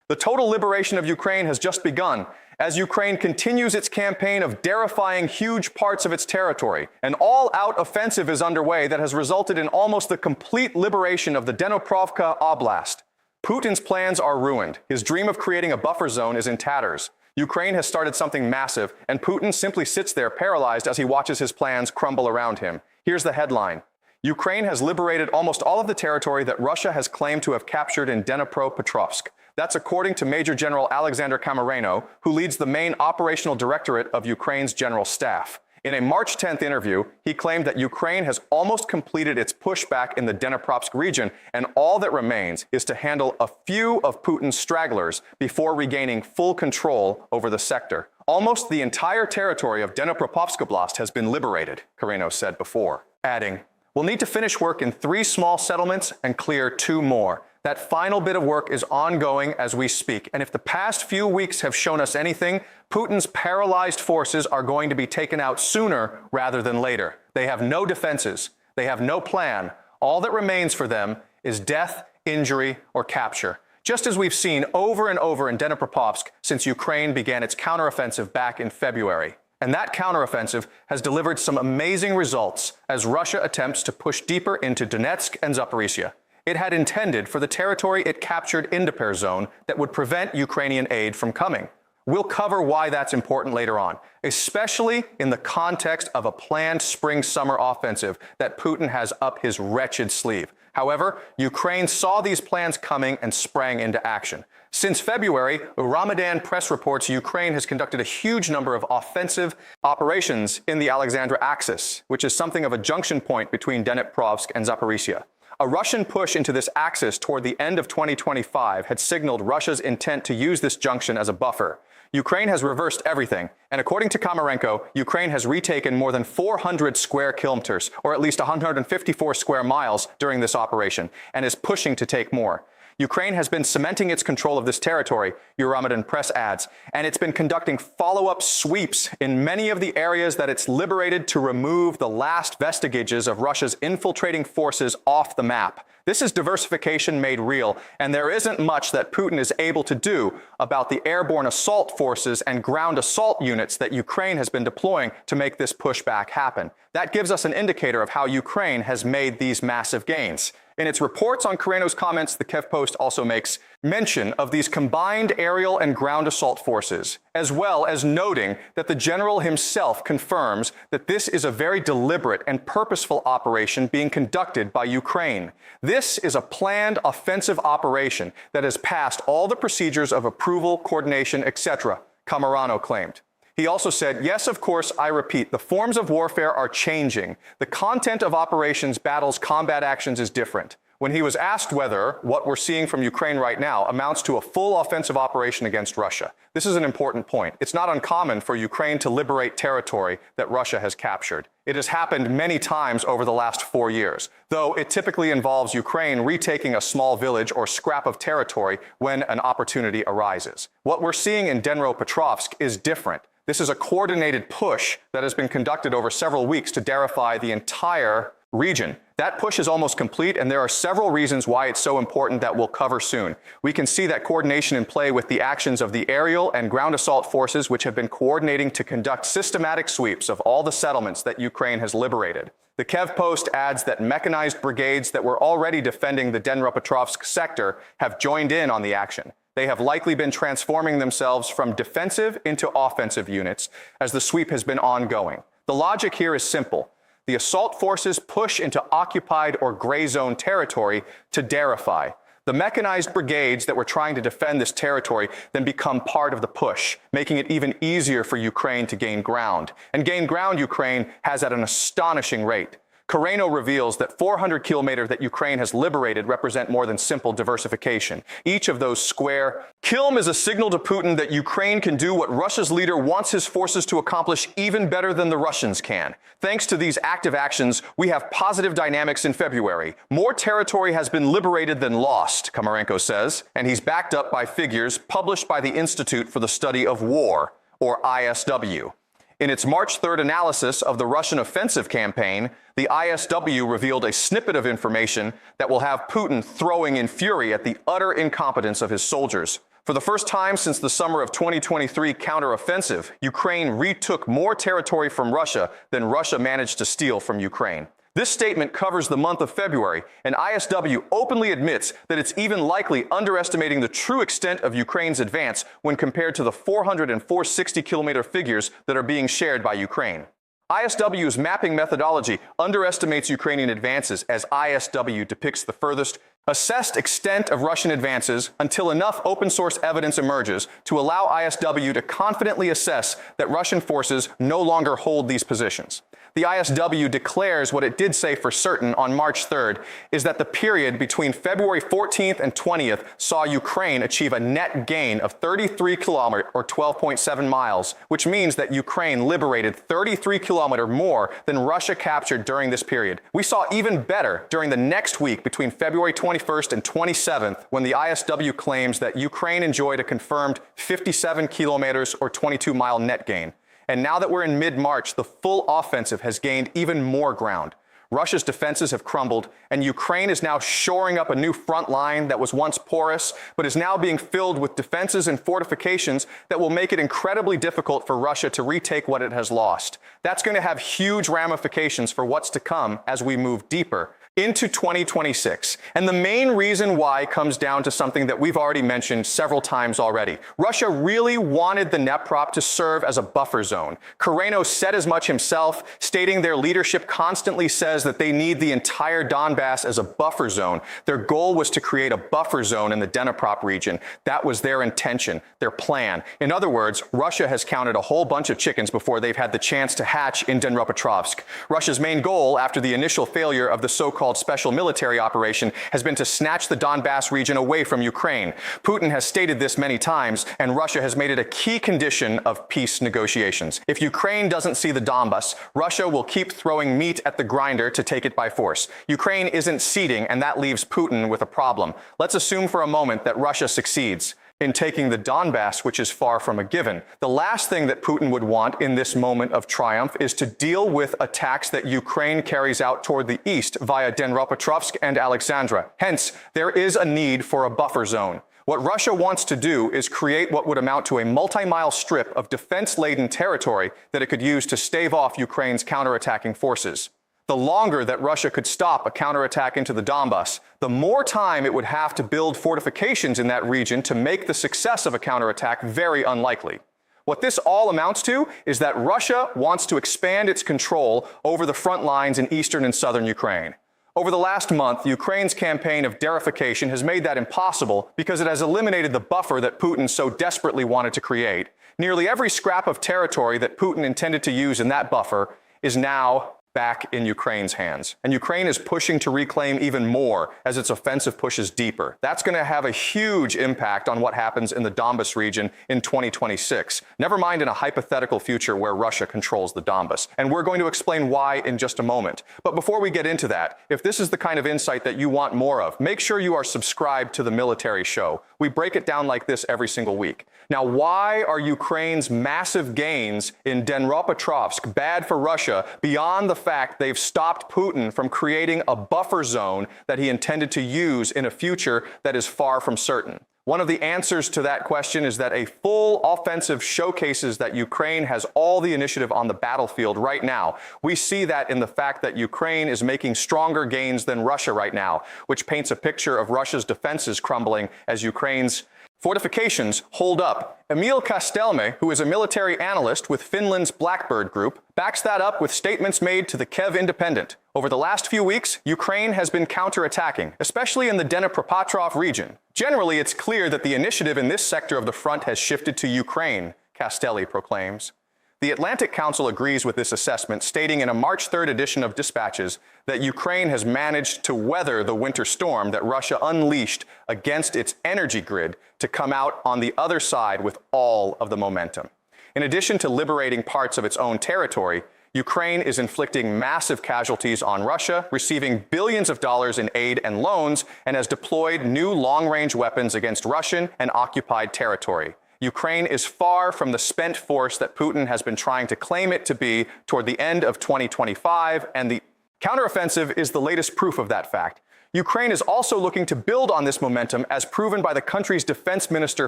The total liberation of Ukraine has just begun, as Ukraine continues its campaign of derifying huge parts of its territory. An all-out offensive is underway that has resulted in almost the complete liberation of the Dnipropetrovsk Oblast. Putin's plans are ruined. His dream of creating a buffer zone is in tatters. Ukraine has started something massive, and Putin simply sits there paralyzed as he watches his plans crumble around him. Here's the headline. Ukraine has liberated almost all of the territory that Russia has claimed to have captured in Dnipropetrovsk. That's according to Major General Alexander Kamareno, who leads the main operational directorate of Ukraine's General Staff. In a March 10th interview, he claimed that Ukraine has almost completed its pushback in the Dnipropetrovsk region, and all that remains is to handle a few of Putin's stragglers before regaining full control over the sector. Almost the entire territory of Dnipropetrovsk Oblast has been liberated, Kareno said before, adding, "We'll need to finish work in 3 small settlements and clear 2 more. That final bit of work is ongoing as we speak, and if the past few weeks have shown us anything, Putin's paralyzed forces are going to be taken out sooner rather than later. They have no defenses. They have no plan. All that remains for them is death, injury, or capture, just as we've seen over and over in Dnipropetrovsk since Ukraine began its counteroffensive back in February. And that counteroffensive has delivered some amazing results as Russia attempts to push deeper into Donetsk and Zaporizhia. It had intended for the territory it captured in Dnipro zone that would prevent Ukrainian aid from coming. We'll cover why that's important later on, especially in the context of a planned spring-summer offensive that Putin has up his wretched sleeve. However, Ukraine saw these plans coming and sprang into action. Since February, Ramadan press reports Ukraine has conducted a huge number of offensive operations in the Alexandra axis, which is something of a junction point between Dnipropetrovsk and Zaporizhia. A Russian push into this axis toward the end of 2025 had signaled Russia's intent to use this junction as a buffer. Ukraine has reversed everything, and according to Komarenko, Ukraine has retaken more than 400 square kilometers, or at least 154 square miles during this operation, and is pushing to take more. Ukraine has been cementing its control of this territory, Euromaidan Press adds, and it's been conducting follow-up sweeps in many of the areas that it's liberated to remove the last vestiges of Russia's infiltrating forces off the map. This is diversification made real, and there isn't much that Putin is able to do about the airborne assault forces and ground assault units that Ukraine has been deploying to make this pushback happen. That gives us an indicator of how Ukraine has made these massive gains. In its reports on Kareno's comments, the Kiev Post also makes mention of these combined aerial and ground assault forces, as well as noting that the general himself confirms that this is a very deliberate and purposeful operation being conducted by Ukraine. This is a planned offensive operation that has passed all the procedures of approval, coordination, etc., Camarano claimed. He also said, yes, of course, I repeat, the forms of warfare are changing. The content of operations, battles, combat actions is different. When he was asked whether what we're seeing from Ukraine right now amounts to a full offensive operation against Russia, this is an important point. It's not uncommon for Ukraine to liberate territory that Russia has captured. It has happened many times over the last 4 years, though it typically involves Ukraine retaking a small village or scrap of territory when an opportunity arises. What we're seeing in Dnipropetrovsk is different. This is a coordinated push that has been conducted over several weeks to derify the entire region. That push is almost complete, and there are several reasons why it's so important that we'll cover soon. We can see that coordination in play with the actions of the aerial and ground assault forces, which have been coordinating to conduct systematic sweeps of all the settlements that Ukraine has liberated. The Kiev Post adds that mechanized brigades that were already defending the Dnipropetrovsk sector have joined in on the action. They have likely been transforming themselves from defensive into offensive units as the sweep has been ongoing. The logic here is simple. The assault forces push into occupied or gray zone territory to derify. The mechanized brigades that were trying to defend this territory then become part of the push, making it even easier for Ukraine to gain ground. And gain ground Ukraine has at an astonishing rate. Kareno reveals that 400 kilometers that Ukraine has liberated represent more than simple diversification. Each of those square kilm is a signal to Putin that Ukraine can do what Russia's leader wants his forces to accomplish even better than the Russians can. Thanks to these active actions, we have positive dynamics in February. More territory has been liberated than lost, Komarenko says, and he's backed up by figures published by the Institute for the Study of War, or ISW. In its March 3rd analysis of the Russian offensive campaign, the ISW revealed a snippet of information that will have Putin throwing in fury at the utter incompetence of his soldiers. For the first time since the summer of 2023 counteroffensive, Ukraine retook more territory from Russia than Russia managed to steal from Ukraine. This statement covers the month of February, and ISW openly admits that it's even likely underestimating the true extent of Ukraine's advance when compared to the 400 and 460-kilometer figures that are being shared by Ukraine. ISW's mapping methodology underestimates Ukrainian advances as ISW depicts the furthest assessed extent of Russian advances until enough open-source evidence emerges to allow ISW to confidently assess that Russian forces no longer hold these positions. The ISW declares what it did say for certain on March 3rd is that the period between February 14th and 20th saw Ukraine achieve a net gain of 33 kilometers or 12.7 miles, which means that Ukraine liberated 33 kilometers more than Russia captured during this period. We saw even better during the next week between February 21st and 27th when the ISW claims that Ukraine enjoyed a confirmed 57 kilometers or 22-mile net gain. And now that we're in mid-March, the full offensive has gained even more ground. Russia's defenses have crumbled, and Ukraine is now shoring up a new front line that was once porous, but is now being filled with defenses and fortifications that will make it incredibly difficult for Russia to retake what it has lost. That's going to have huge ramifications for what's to come as we move deeper into 2026. And the main reason why comes down to something that we've already mentioned several times already. Russia really wanted the Dnepr to serve as a buffer zone. Kareno said as much himself, stating their leadership constantly says that they need the entire Donbass as a buffer zone. Their goal was to create a buffer zone in the Dnepr region. That was their intention, their plan. In other words, Russia has counted a whole bunch of chickens before they've had the chance to hatch in Dnepropetrovsk. Russia's main goal after the initial failure of the so-called special military operation has been to snatch the Donbass region away from Ukraine. Putin has stated this many times, and Russia has made it a key condition of peace negotiations. If Ukraine doesn't see the Donbass, Russia will keep throwing meat at the grinder to take it by force. Ukraine isn't ceding, and that leaves Putin with a problem. Let's assume for a moment that Russia succeeds in taking the Donbass, which is far from a given. The last thing that Putin would want in this moment of triumph is to deal with attacks that Ukraine carries out toward the east via Dnepropetrovsk and Alexandra. Hence, there is a need for a buffer zone. What Russia wants to do is create what would amount to a multi-mile strip of defense-laden territory that it could use to stave off Ukraine's counterattacking forces. The longer that Russia could stop a counterattack into the Donbass, the more time it would have to build fortifications in that region to make the success of a counterattack very unlikely. What this all amounts to is that Russia wants to expand its control over the front lines in eastern and southern Ukraine. Over the last month, Ukraine's campaign of derification has made that impossible because it has eliminated the buffer that Putin so desperately wanted to create. Nearly every scrap of territory that Putin intended to use in that buffer is now back in Ukraine's hands. And Ukraine is pushing to reclaim even more as its offensive pushes deeper. That's going to have a huge impact on what happens in the Donbas region in 2026. Never mind in a hypothetical future where Russia controls the Donbas. And we're going to explain why in just a moment. But before we get into that, if this is the kind of insight that you want more of, make sure you are subscribed to the Military Show. We break it down like this every single week. Now, why are Ukraine's massive gains in Dnepropetrovsk bad for Russia beyond the fact they've stopped Putin from creating a buffer zone that he intended to use in a future that is far from certain? One of the answers to that question is that a full offensive showcases that Ukraine has all the initiative on the battlefield right now. We see that in the fact that Ukraine is making stronger gains than Russia right now, which paints a picture of Russia's defenses crumbling as Ukraine's fortifications hold up. Emil Kastelme, who is a military analyst with Finland's Blackbird Group, backs that up with statements made to the Kiev Independent. Over the last few weeks, Ukraine has been counterattacking, especially in the Dnepropetrovsk region. Generally, it's clear that the initiative in this sector of the front has shifted to Ukraine, Castelli proclaims. The Atlantic Council agrees with this assessment, stating in a March 3rd edition of Dispatches that Ukraine has managed to weather the winter storm that Russia unleashed against its energy grid to come out on the other side with all of the momentum. In addition to liberating parts of its own territory, Ukraine is inflicting massive casualties on Russia, receiving billions of dollars in aid and loans, and has deployed new long-range weapons against Russian and occupied territory. Ukraine is far from the spent force that Putin has been trying to claim it to be toward the end of 2025, and the counteroffensive is the latest proof of that fact. Ukraine is also looking to build on this momentum, as proven by the country's defense minister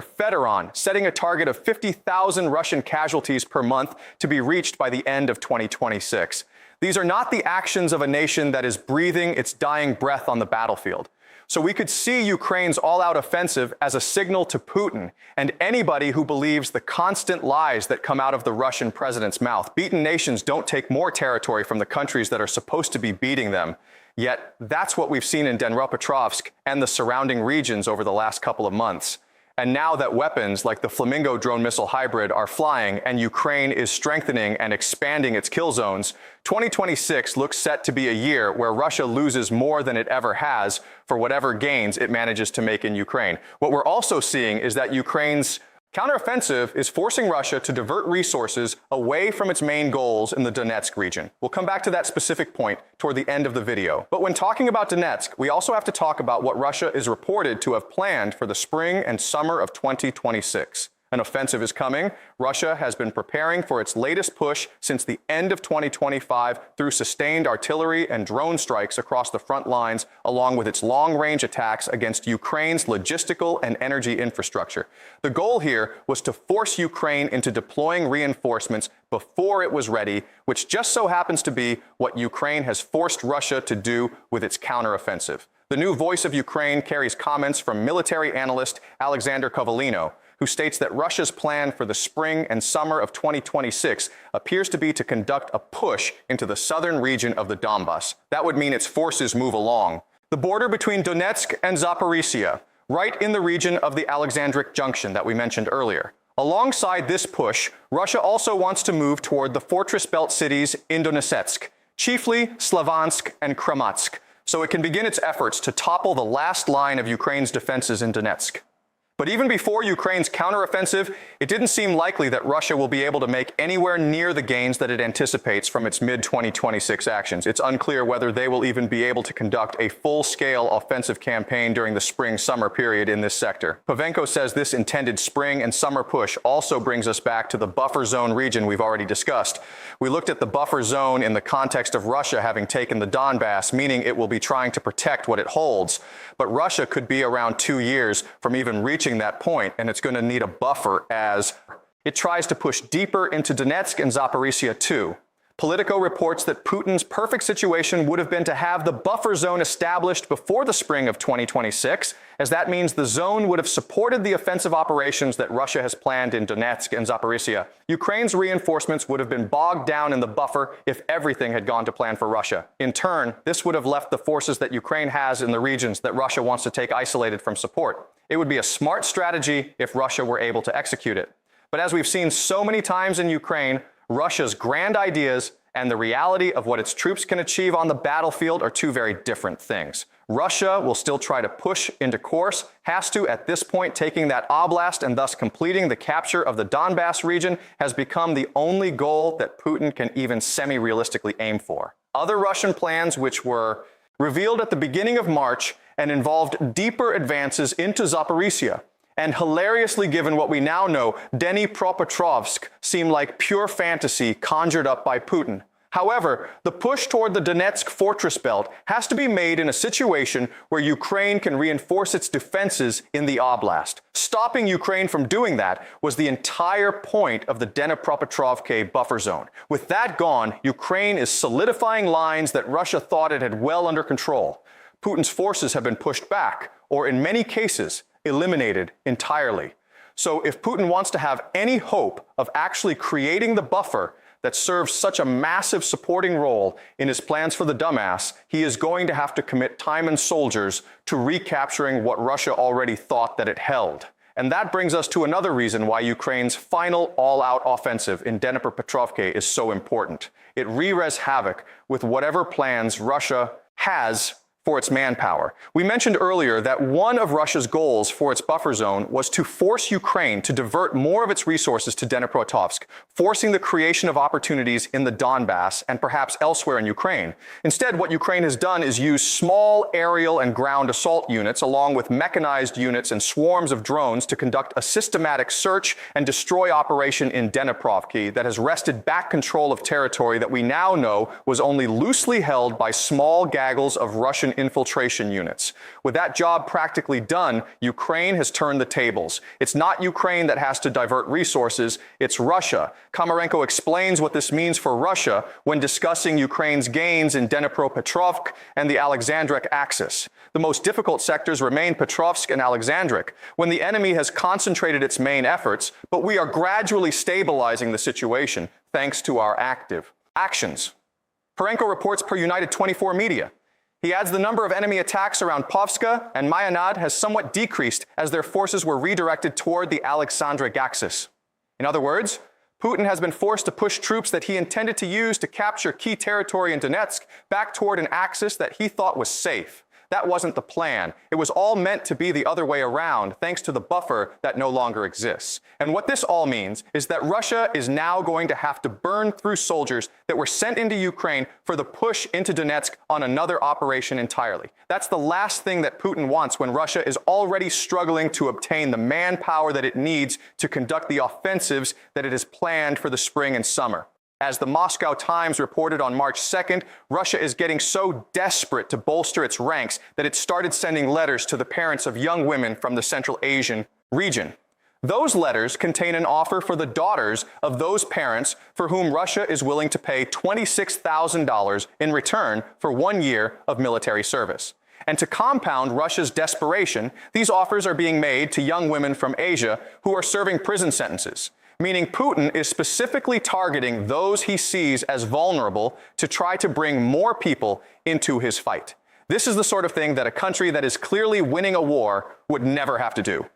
Fedorov, setting a target of 50,000 Russian casualties per month to be reached by the end of 2026. These are not the actions of a nation that is breathing its dying breath on the battlefield. So we could see Ukraine's all-out offensive as a signal to Putin and anybody who believes the constant lies that come out of the Russian president's mouth. Beaten nations don't take more territory from the countries that are supposed to be beating them. Yet that's what we've seen in Dnipropetrovsk and the surrounding regions over the last couple of months. And now that weapons like the Flamingo drone missile hybrid are flying and Ukraine is strengthening and expanding its kill zones, 2026 looks set to be a year where Russia loses more than it ever has for whatever gains it manages to make in Ukraine. What we're also seeing is that Ukraine's counteroffensive is forcing Russia to divert resources away from its main goals in the Donetsk region. We'll come back to that specific point toward the end of the video. But when talking about Donetsk, we also have to talk about what Russia is reported to have planned for the spring and summer of 2026. An offensive is coming. Russia has been preparing for its latest push since the end of 2025 through sustained artillery and drone strikes across the front lines, along with its long-range attacks against Ukraine's logistical and energy infrastructure. The goal here was to force Ukraine into deploying reinforcements before it was ready, which just so happens to be what Ukraine has forced Russia to do with its counteroffensive. The new Voice of Ukraine carries comments from military analyst Alexander Kovalino, who states that Russia's plan for the spring and summer of 2026 appears to be to conduct a push into the southern region of the Donbas. That would mean its forces move along the border between Donetsk and Zaporizhia, right in the region of the Alexandric Junction that we mentioned earlier. Alongside this push, Russia also wants to move toward the fortress belt cities in Donetsk, chiefly Slavansk and Krematsk, so it can begin its efforts to topple the last line of Ukraine's defenses in Donetsk. But even before Ukraine's counteroffensive, it didn't seem likely that Russia will be able to make anywhere near the gains that it anticipates from its mid-2026 actions. It's unclear whether they will even be able to conduct a full-scale offensive campaign during the spring-summer period in this sector. Pavenko says this intended spring and summer push also brings us back to the buffer zone region we've already discussed. We looked at the buffer zone in the context of Russia having taken the Donbas, meaning it will be trying to protect what it holds. But Russia could be around 2 years from even reaching that point, and it's going to need a buffer as it tries to push deeper into Donetsk and Zaporizhia too. Politico reports that Putin's perfect situation would have been to have the buffer zone established before the spring of 2026, as that means the zone would have supported the offensive operations that Russia has planned in Donetsk and Zaporizhia. Ukraine's reinforcements would have been bogged down in the buffer if everything had gone to plan for Russia. In turn, this would have left the forces that Ukraine has in the regions that Russia wants to take isolated from support. It would be a smart strategy if Russia were able to execute it. But as we've seen so many times in Ukraine, Russia's grand ideas and the reality of what its troops can achieve on the battlefield are two very different things. Russia will still try to push into course, has to at this point. Taking that oblast and thus completing the capture of the Donbas region has become the only goal that Putin can even semi-realistically aim for. Other Russian plans, which were revealed at the beginning of March and involved deeper advances into Zaporizhia, and hilariously, given what we now know, Dnipropetrovsk seem like pure fantasy conjured up by Putin. However, the push toward the Donetsk fortress belt has to be made in a situation where Ukraine can reinforce its defenses in the oblast. Stopping Ukraine from doing that was the entire point of the Dnipropetrovsk buffer zone. With that gone, Ukraine is solidifying lines that Russia thought it had well under control. Putin's forces have been pushed back, or in many cases, eliminated entirely. So if Putin wants to have any hope of actually creating the buffer that serves such a massive supporting role in his plans for the Donbass, he is going to have to commit time and soldiers to recapturing what Russia already thought that it held. And that brings us to another reason why Ukraine's final all-out offensive in Dnipropetrovsk is so important. It wreaks havoc with whatever plans Russia has for its manpower. We mentioned earlier that one of Russia's goals for its buffer zone was to force Ukraine to divert more of its resources to Dnipropetrovsk, forcing the creation of opportunities in the Donbas and perhaps elsewhere in Ukraine. Instead, what Ukraine has done is use small aerial and ground assault units along with mechanized units and swarms of drones to conduct a systematic search and destroy operation in Dnipropetrovsk that has wrested back control of territory that we now know was only loosely held by small gaggles of Russian Russian infiltration units. With that job practically done, Ukraine has turned the tables. It's not Ukraine that has to divert resources, it's Russia. Komarenko explains what this means for Russia when discussing Ukraine's gains in Dnipropetrovsk and the Alexandric axis. The most difficult sectors remain Petrovsk and Alexandric, when the enemy has concentrated its main efforts, but we are gradually stabilizing the situation thanks to our active actions. Komarenko reports per United 24 Media. He adds the number of enemy attacks around Povska and Mayanad has somewhat decreased as their forces were redirected toward the Alexandric axis. In other words, Putin has been forced to push troops that he intended to use to capture key territory in Donetsk back toward an axis that he thought was safe. That wasn't the plan. It was all meant to be the other way around, thanks to the buffer that no longer exists. And what this all means is that Russia is now going to have to burn through soldiers that were sent into Ukraine for the push into Donetsk on another operation entirely. That's the last thing that Putin wants when Russia is already struggling to obtain the manpower that it needs to conduct the offensives that it has planned for the spring and summer. As the Moscow Times reported on March 2nd, Russia is getting so desperate to bolster its ranks that it started sending letters to the parents of young women from the Central Asian region. Those letters contain an offer for the daughters of those parents for whom Russia is willing to pay $26,000 in return for 1 year of military service. And to compound Russia's desperation, these offers are being made to young women from Asia who are serving prison sentences. Meaning Putin is specifically targeting those he sees as vulnerable to try to bring more people into his fight. This is the sort of thing that a country that is clearly winning a war would never have to do.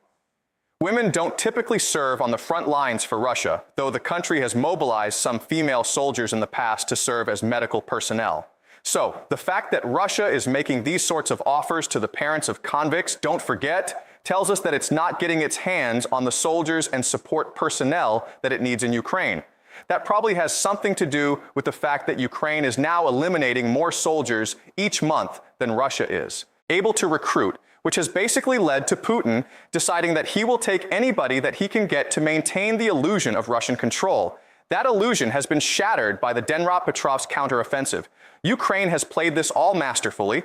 Women don't typically serve on the front lines for Russia, though the country has mobilized some female soldiers in the past to serve as medical personnel. So, the fact that Russia is making these sorts of offers to the parents of convicts, don't forget, tells us that it's not getting its hands on the soldiers and support personnel that it needs in Ukraine. That probably has something to do with the fact that Ukraine is now eliminating more soldiers each month than Russia is, able to recruit, which has basically led to Putin deciding that he will take anybody that he can get to maintain the illusion of Russian control. That illusion has been shattered by the Dnipropetrovsk counteroffensive. Ukraine has played this all masterfully.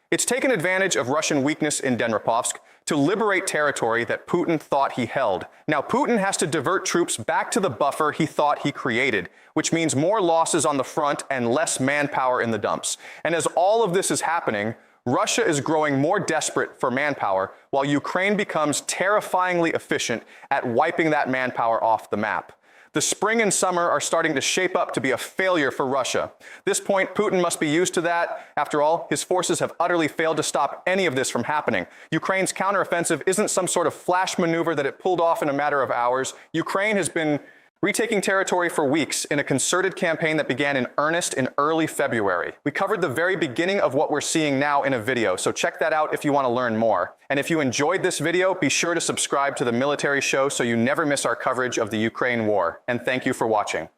It's taken advantage of Russian weakness in Dnipropetrovsk to liberate territory that Putin thought he held. Now Putin has to divert troops back to the buffer he thought he created, which means more losses on the front and less manpower in the dumps. And as all of this is happening, Russia is growing more desperate for manpower, while Ukraine becomes terrifyingly efficient at wiping that manpower off the map. The spring and summer are starting to shape up to be a failure for Russia. At this point, Putin must be used to that. After all, his forces have utterly failed to stop any of this from happening. Ukraine's counteroffensive isn't some sort of flash maneuver that it pulled off in a matter of hours. Ukraine has been retaking territory for weeks in a concerted campaign that began in earnest in early February. We covered the very beginning of what we're seeing now in a video, so check that out if you want to learn more. And if you enjoyed this video, be sure to subscribe to the Military Show so you never miss our coverage of the Ukraine war. And thank you for watching.